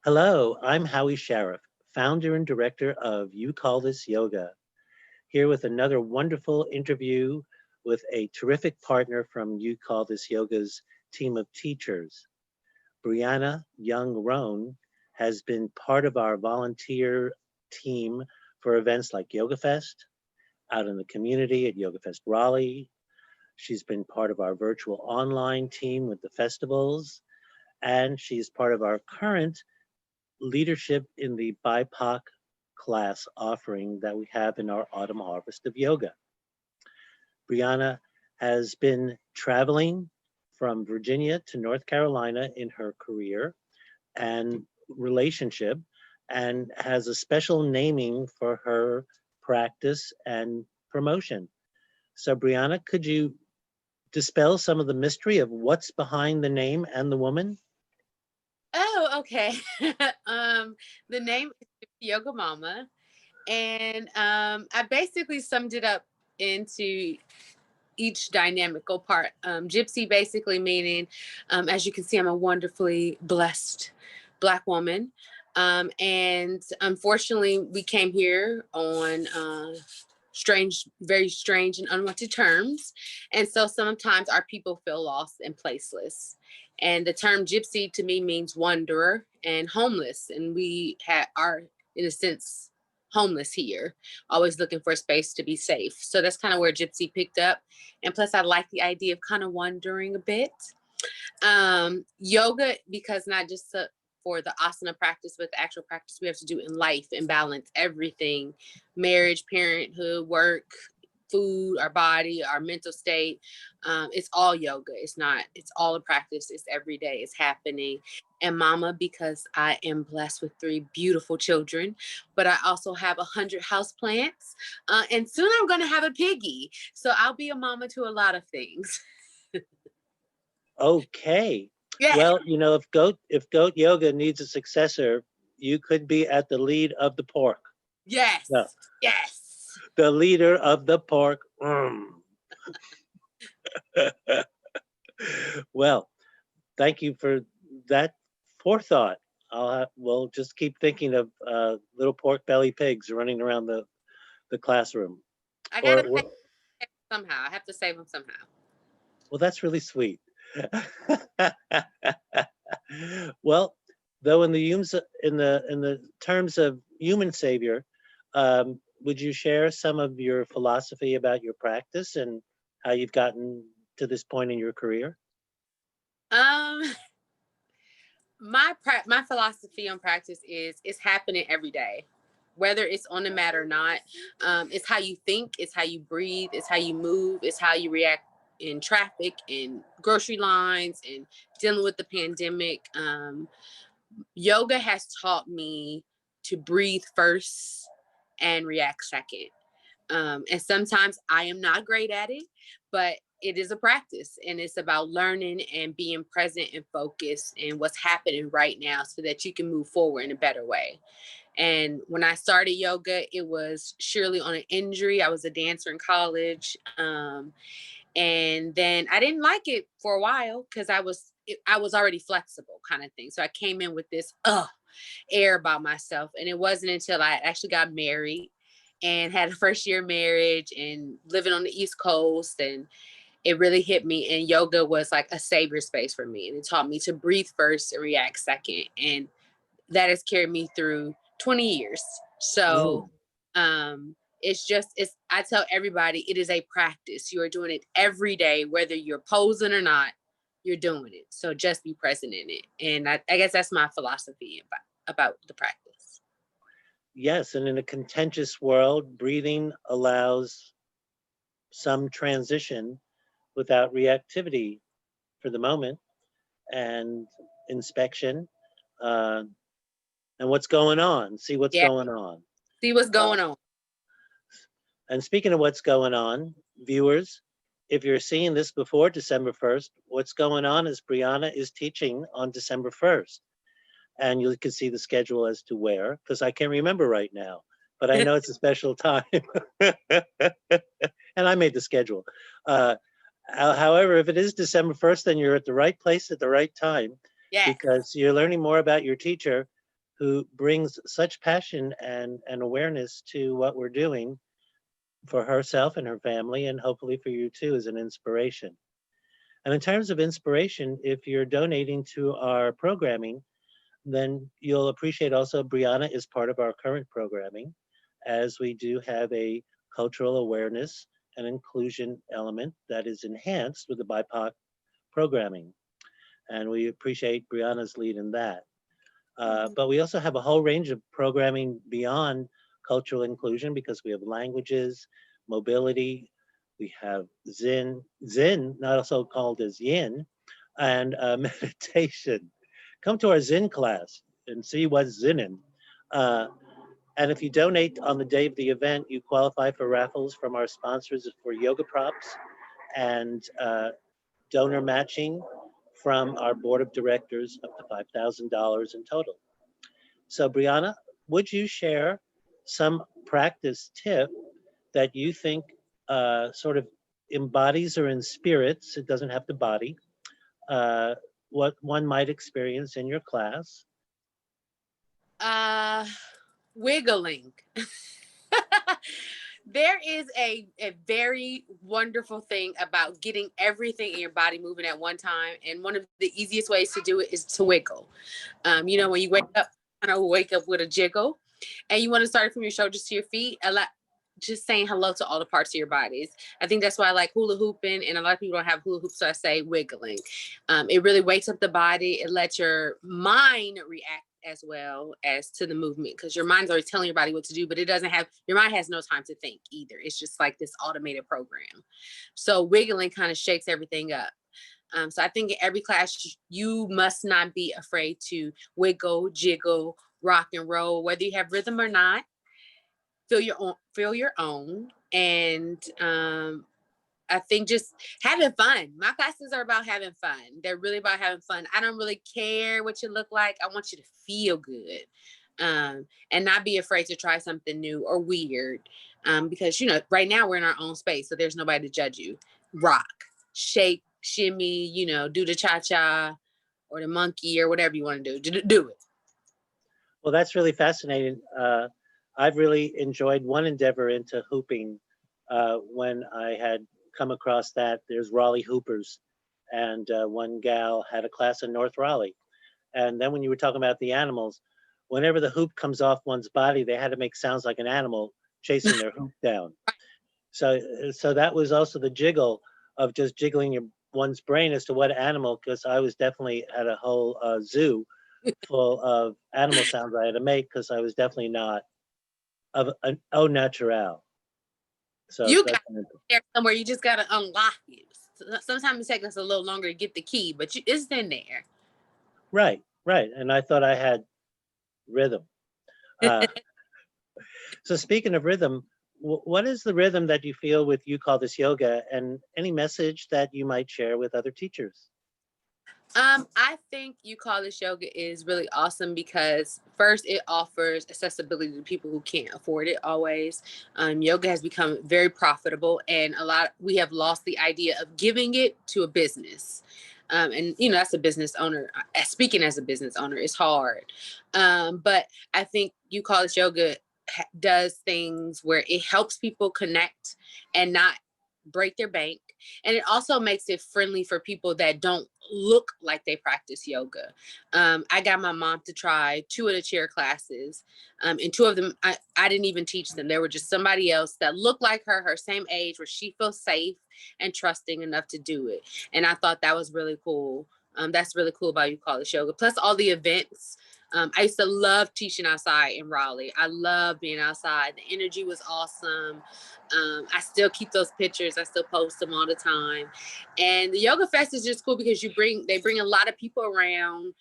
Hello, I'm Howie Shareff, founder and director of You Call This Yoga, here with another wonderful interview with a terrific partner from You Call This Yoga's team of teachers. Briana Young-Roane has been part of our volunteer team for events like Yoga Fest, out in the community at Yoga Fest Raleigh. She's been part of our virtual online team with the festivals, and she's part of our current leadership in the Bipark class offering that we have in our Autumn Harvest of Yoga. Briana has been traveling from Virginia to North Carolina in her career and relationship, and has a special naming for her practice and promotion. So Briana, could you dispel some of the mystery of what's behind the name and the woman? Oh, okay. The name is Yoga Mama, and I basically summed it up into each dynamical part. Gypsy basically meaning, as you can see, I'm a wonderfully blessed Black woman. And unfortunately, we came here on very strange and unwanted terms. And so sometimes our people feel lost and placeless. And the term gypsy to me means wanderer and homeless. And we are, in a sense, homeless here, always looking for a space to be safe. So that's kind of where gypsy picked up. And plus I like the idea of kind of wandering a bit. Yoga, because not just for the asana practice, but the actual practice we have to do in life and balance everything, marriage, parenthood, work, food, our body, our mental state. It's all yoga. It's all a practice. It's every day. It's happening. And mama, because I am blessed with 3 beautiful children, but I also have 100 houseplants. And soon I'm going to have a piggy. So I'll be a mama to a lot of things. Okay. Yeah. Well, you know, if goat yoga needs a successor, you could be at the lead of the pork. Yes. No. Yes. The leader of the pork. Well, thank you for that forethought. We'll just keep thinking of little pork belly pigs running around the classroom. I gotta save them somehow. I have to save them somehow. Well, that's really sweet. Well, though in the terms of human savior, would you share some of your philosophy about your practice and how you've gotten to this point in your career? My philosophy on practice is it's happening every day, whether it's on the mat or not. It's how you think, it's how you breathe, it's how you move, it's how you react in traffic, in grocery lines, and dealing with the pandemic. Yoga has taught me to breathe first and react second. And sometimes I am not great at it, but it is a practice, and it's about learning and being present and focused in what's happening right now so that you can move forward in a better way. And when I started yoga, it was surely on an injury. I was a dancer in college. And then I didn't like it for a while because I was already flexible kind of thing. So I came in with this air about myself. And it wasn't until I actually got married and had a first year marriage and living on the East Coast, and it really hit me. And yoga was like a savior space for me. And it taught me to breathe first and react second. And that has carried me through 20 years. So I tell everybody it is a practice. You are doing it every day, whether you're posing or not, you're doing it. So just be present in it. And I guess that's my philosophy about the practice. Yes, and in a contentious world, breathing allows some transition without reactivity for the moment, and inspection, and what's going on. See what's going on. See what's going on. And speaking of what's going on, viewers, if you're seeing this before December 1st, what's going on is Briana is teaching on December 1st. And you can see the schedule as to where, because I can't remember right now, but I know it's a special time. And I made the schedule. However, if it is December 1st, then you're at the right place at the right time, Yeah. because you're learning more about your teacher who brings such passion and awareness to what we're doing for herself and her family, and hopefully for you too, as an inspiration. And in terms of inspiration, if you're donating to our programming, then you'll appreciate also Briana is part of our current programming, as we do have a cultural awareness and inclusion element that is enhanced with the BIPOC programming. And we appreciate Briana's lead in that. But we also have a whole range of programming beyond cultural inclusion, because we have languages, mobility, we have Zen, not also called as Yin, and meditation. Come to our Zen class and see what's Zen. Uh, and if you donate on the day of the event, you qualify for raffles from our sponsors for yoga props and donor matching from our board of directors up to $5,000 in total. So Briana, would you share some practice tip that you think sort of embodies or inspirits, it doesn't have to body, uh, what one might experience in your class? Wiggling. There is a very wonderful thing about getting everything in your body moving at one time. And one of the easiest ways to do it is to wiggle. When you wake up, kind of wake up with a jiggle, and you want to start from your shoulders to your feet, just saying hello to all the parts of your bodies. I think that's why I like hula hooping, and a lot of people don't have hula hoops, so I say wiggling. It really wakes up the body. It lets your mind react as well as to the movement, because your mind's already telling your body what to do, but your mind has no time to think either. It's just like this automated program. So wiggling kind of shakes everything up. So I think in every class, you must not be afraid to wiggle, jiggle, rock and roll, whether you have rhythm or not. Feel your own. And I think just having fun. My classes are about having fun. They're really about having fun. I don't really care what you look like. I want you to feel good, and not be afraid to try something new or weird, because right now we're in our own space, so there's nobody to judge you. Rock, shake, shimmy, do the cha-cha or the monkey or whatever you want to do it. Well, that's really fascinating. I've really enjoyed one endeavor into hooping when I had come across that. There's Raleigh Hoopers, and one gal had a class in North Raleigh. And then when you were talking about the animals, whenever the hoop comes off one's body, they had to make sounds like an animal chasing their hoop down. So that was also the jiggle of just jiggling one's brain as to what animal, because I was definitely at a whole zoo full of animal sounds I had to make, because I was definitely not of an au naturel. So you got there somewhere. You just got to unlock it. Sometimes it takes us a little longer to get the key, but it's in there. Right. And I thought I had rhythm. So speaking of rhythm, what is the rhythm that you feel with You Call This Yoga, and any message that you might share with other teachers? I think You Call This Yoga is really awesome because first, it offers accessibility to people who can't afford it always. Yoga has become very profitable, and we have lost the idea of giving it to a business. And that's a business owner. Speaking as a business owner, it's hard. But I think You Call This Yoga does things where it helps people connect and not break their bank. And it also makes it friendly for people that don't look like they practice yoga. I got my mom to try 2 of the chair classes. And 2 of them, I didn't even teach them. They were just somebody else that looked like her same age, where she feels safe and trusting enough to do it. And I thought that was really cool. That's really cool about You Call This Yoga. Plus all the events. I used to love teaching outside in Raleigh. I love being outside. The energy was awesome. I still keep those pictures. I still post them all the time. And the Yoga Fest is just cool because they bring a lot of people around.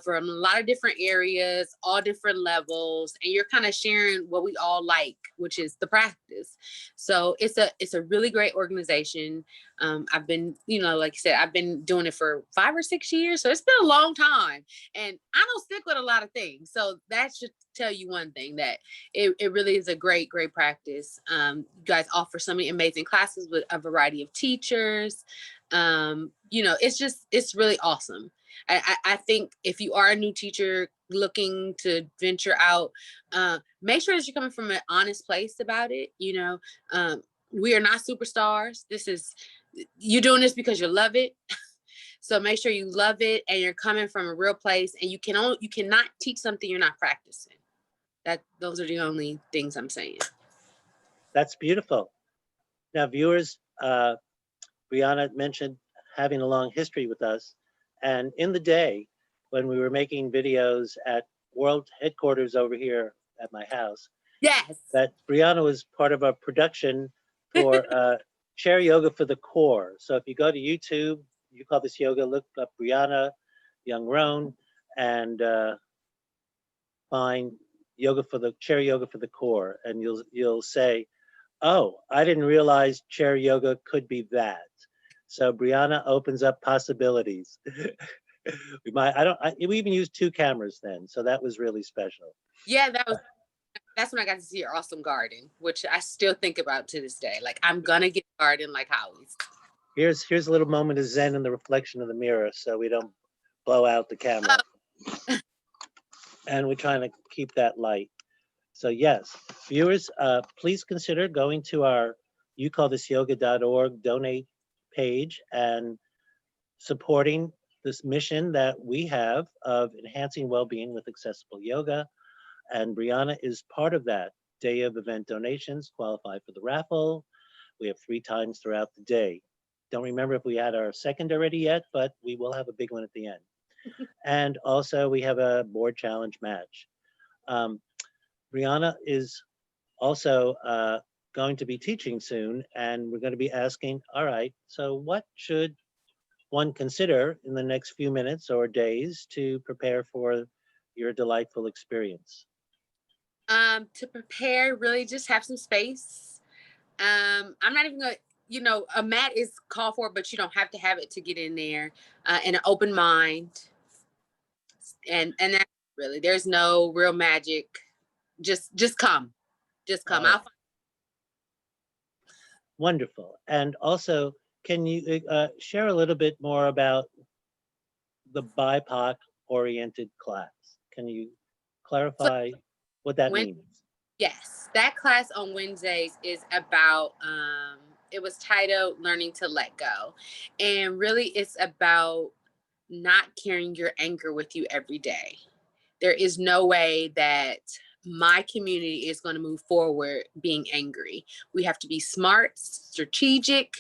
from a lot of different areas, all different levels, and you're kind of sharing what we all like, which is the practice. So it's a really great organization. I've been, like you said, I've been doing it for 5 or 6 years, so it's been a long time, and I don't stick with a lot of things. So that should tell you one thing, that it really is a great practice. You guys offer so many amazing classes with a variety of teachers. It's really awesome. I think if you are a new teacher looking to venture out, make sure that you're coming from an honest place about it. We are not superstars. You're doing this because you love it. So make sure you love it and you're coming from a real place, and you cannot teach something you're not practicing. Those are the only things I'm saying. That's beautiful. Now, viewers, Briana mentioned having a long history with us. And in the day when we were making videos at World Headquarters over here at my house, yes, that Briana was part of a production for Chair Yoga for the Core. So if you go to YouTube, you call this yoga, look up Briana, Young-Roane, and find Chair Yoga for the Core, and you'll say, oh, I didn't realize chair yoga could be that. So Briana opens up possibilities. We even used 2 cameras then, so that was really special. Yeah, that's when I got to see your awesome garden, which I still think about to this day. Like, I'm gonna get a garden like Howie's. Here's a little moment of zen in the reflection of the mirror, so we don't blow out the camera. And we're trying to keep that light. So yes, viewers, please consider going to our youcallthisyoga.org donate page and supporting this mission that we have of enhancing well-being with accessible yoga. And Briana is part of that. Day of event donations qualify for the raffle. We have 3 times throughout the day. Don't remember if we had our second already yet, but we will have a big one at the end. And also we have a board challenge match. Briana is also going to be teaching soon, and we're going to be asking, all right, so what should one consider in the next few minutes or days to prepare for your delightful experience? To prepare, really just have some space. I'm not even gonna, a mat is called for, but you don't have to have it to get in there. And an open mind, and that's really, there's no real magic. Just come, Wonderful. And also, can you share a little bit more about the BIPOC oriented class? Can you clarify what that means? Yes, that class on Wednesdays is about, it was titled Learning to Let Go. And really it's about not carrying your anger with you every day. There is no way that my community is going to move forward being angry. We have to be smart, strategic,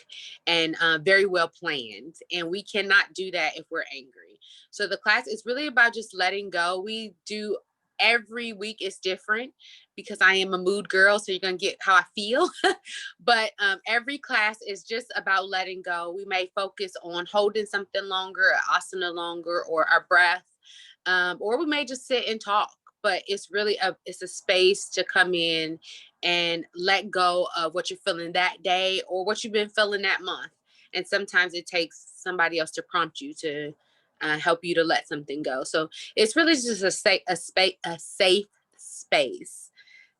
and very well planned. And we cannot do that if we're angry. So the class is really about just letting go. We do every week is different because I am a mood girl. So you're going to get how I feel. But every class is just about letting go. We may focus on holding something longer, asana longer, or our breath. Or we may just sit and talk, but it's really it's a space to come in and let go of what you're feeling that day or what you've been feeling that month. And sometimes it takes somebody else to prompt you to help you to let something go. So it's really just a safe space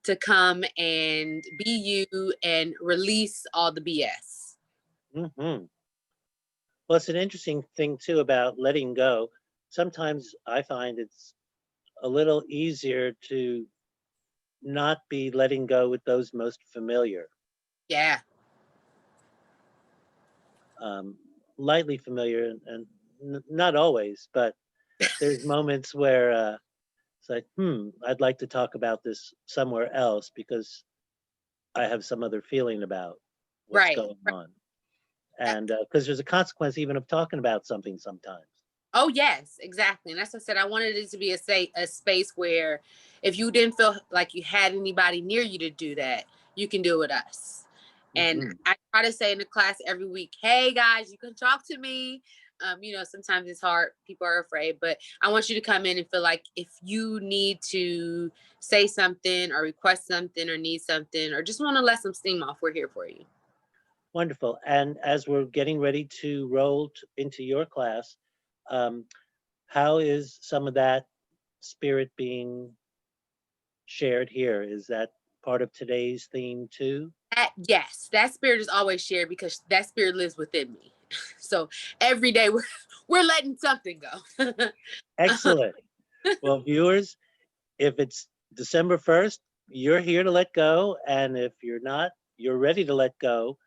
to come and be you and release all the BS. Mm-hmm. Well, it's an interesting thing too about letting go. Sometimes I find it's a little easier to not be letting go with those most familiar. Yeah. Lightly familiar, and not always, but there's moments where it's like, I'd like to talk about this somewhere else because I have some other feeling about what's going on. And because there's a consequence even of talking about something sometimes. Oh, yes, exactly. And as I said, I wanted it to be a space where if you didn't feel like you had anybody near you to do that, you can do it with us. And Mhm. I try to say in the class every week, hey guys, you can talk to me. Sometimes it's hard. People are afraid, but I want you to come in and feel like if you need to say something or request something or need something or just want to let some steam off, we're here for you. Wonderful. And as we're getting ready to roll into your class, um, how is some of that spirit being shared here? Is that part of today's theme too? Yes, that spirit is always shared because that spirit lives within me. So every day we're letting something go. Excellent. Well, viewers, if it's December 1st, you're here to let go. And if you're not, you're ready to let go.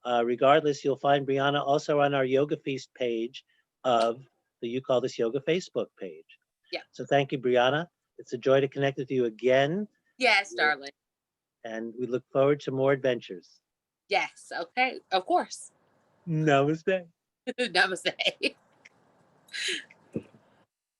Regardless, you'll find Briana also on our Yoga Feast page of the You Call This Yoga Facebook page. Yeah. So thank you, Briana. It's a joy to connect with you again. Yes, darling. And we look forward to more adventures. Yes. Okay. Of course. Namaste. Namaste.